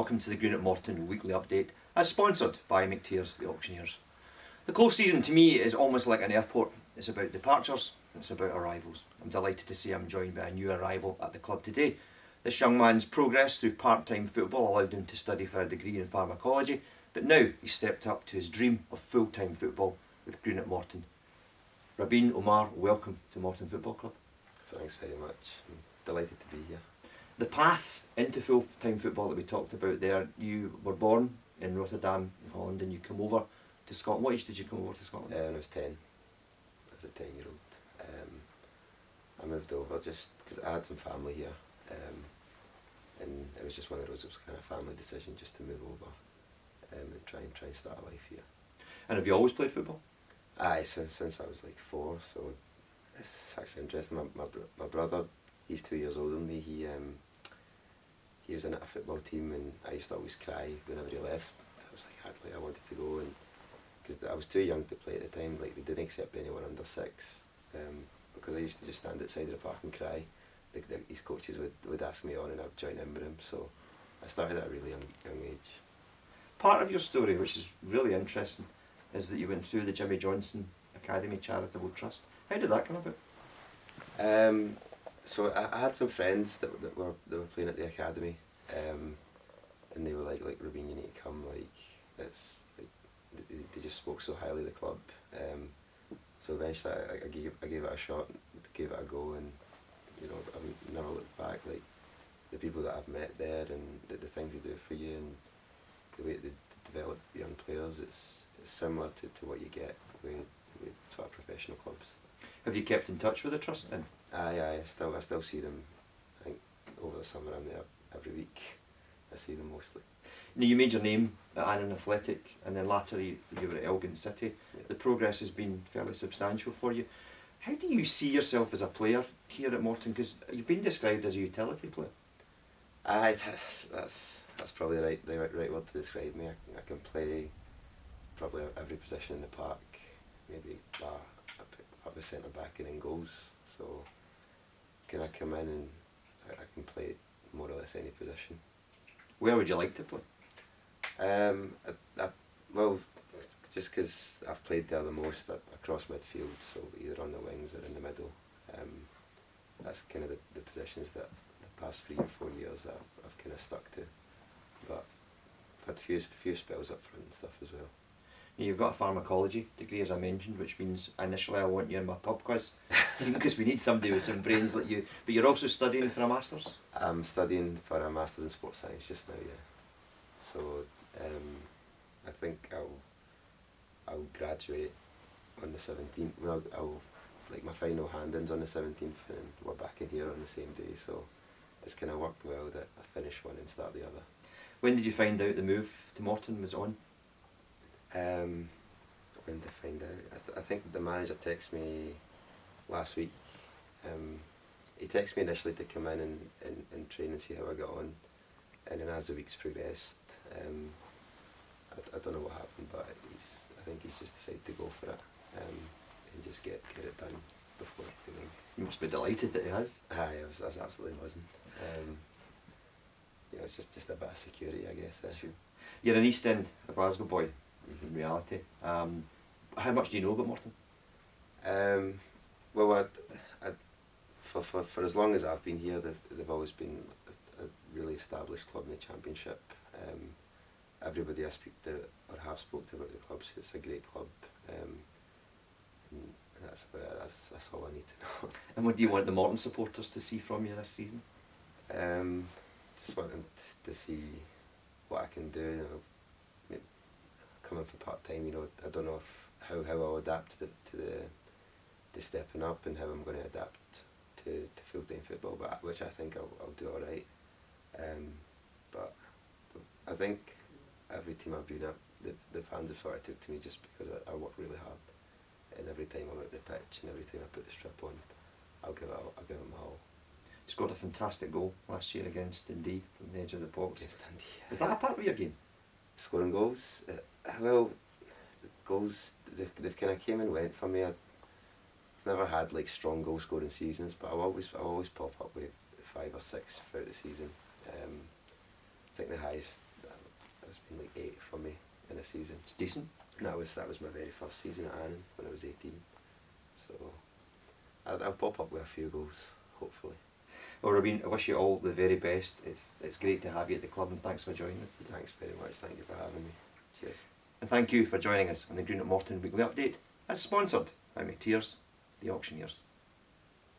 welcome to the Green at Morton weekly update, as sponsored by McTears, the auctioneers. The close season to me is almost like an airport. It's about departures, it's about arrivals. I'm delighted to say I'm joined by a new arrival at the club today. This young man's progress through part-time football allowed him to study for a degree in pharmacology, but now he's stepped up to his dream of full-time football with Green at Morton. Rabin Omar, welcome to Morton Football Club. Thanks very much. I'm delighted to be here. The path into full-time football that we talked about there, you were born in Rotterdam in Holland and you came over to Scotland. What age did you come over to Scotland? When I was 10. I was a 10-year-old. I moved over just because I had some family here, and it was just one of those, it was kind of a family decision just to move over and try and start a life here. And have you always played football? Aye, since I was like 4, so it's actually interesting. My brother, he's 2 years older than me, he was in a football team, and I used to always cry whenever he left. I was like, I wanted to go, and because I was too young to play at the time, like they didn't accept anyone under 6, because I used to just stand outside the park and cry. His coaches would ask me on and I'd join in with him, so I started at a really young age. Part of your story, which is really interesting, is that you went through the Jimmy Johnson Academy Charitable Trust. How did that come about? So I had some friends that were playing at the academy, and they were like Rabin, you need to come. Like they just spoke so highly of the club. So eventually I gave it a shot, gave it a go, and I've never looked back. Like the people that I've met there, and the things they do for you, and the way they develop young players, it's similar to what you get with sort of professional clubs. Have you kept in touch with the trust then? Aye, I still see them. I think over the summer I'm there every week. I see them mostly. Now you made your name at Annan Athletic, and then latterly you were at Elgin City. Yeah. The progress has been fairly substantial for you. How do you see yourself as a player here at Morton? Because you've been described as a utility player. Aye, that's probably the right word to describe me. I can play probably every position in the park, maybe up a centre back and in goals. So can I come in and I can play more or less any position. Where would you like to play? Well, just because I've played there the most, across midfield, so either on the wings or in the middle. That's kind of the positions that the past 3 or 4 years that I've kind of stuck to. But I've had a few spells up front and stuff as well. You've got a pharmacology degree, as I mentioned, which means initially I want you in my pub quiz team because we need somebody with some brains like you. But you're also studying for a Masters? I'm studying for a Masters in Sports Science just now, yeah. So I think I'll graduate on the 17th. Well, I'll like my final hand-in's on the 17th, and we're back in here on the same day. So it's kind of worked well that I finish one and start the other. When did you find out the move to Morton was on? When did I find out? I think the manager texted me last week. He texted me initially to come in and train and see how I got on, and then as the weeks progressed, I don't know what happened, but I think he's just decided to go for it and just get it done before. You must be delighted that he has. Aye, I absolutely wasn't. It's just a bit of security, I guess. Sure. You're an East End, a Glasgow boy. In reality, how much do you know about Morton? Well, for as long as I've been here, they've always been a really established club in the Championship. Everybody I speak to or have spoke to about the club says it's a great club, and that's about it. That's all I need to know. And what do you want the Morton supporters to see from you this season? Just want them to see what I can do. Coming for part time, I don't know how I'll adapt to the stepping up and how I'm going to adapt to full time football, but which I think I'll do all right. But I think every team I've been at, the fans have sort of took to me just because I work really hard, and every time I'm out the pitch and every time I put the strip on, I'll give it my all. You scored a fantastic goal last year against Dundee from the edge of the box. Against Dundee. Is that a part of your game? Scoring goals? Well, goals, they've kind of came and went for me. I've never had like strong goal scoring seasons, but I always pop up with 5 or 6 throughout the season. I think the highest It's been like 8 for me in a season. It's decent. And that was my very first season at Annan when I was 18. So I'll pop up with a few goals, hopefully. Well, Rabin, I wish you all the very best. It's great to have you at the club, and thanks for joining us today. Thanks very much. Thank you for having me. Cheers. And thank you for joining us on the Green at Morton Weekly Update, as sponsored by McTears, the auctioneers.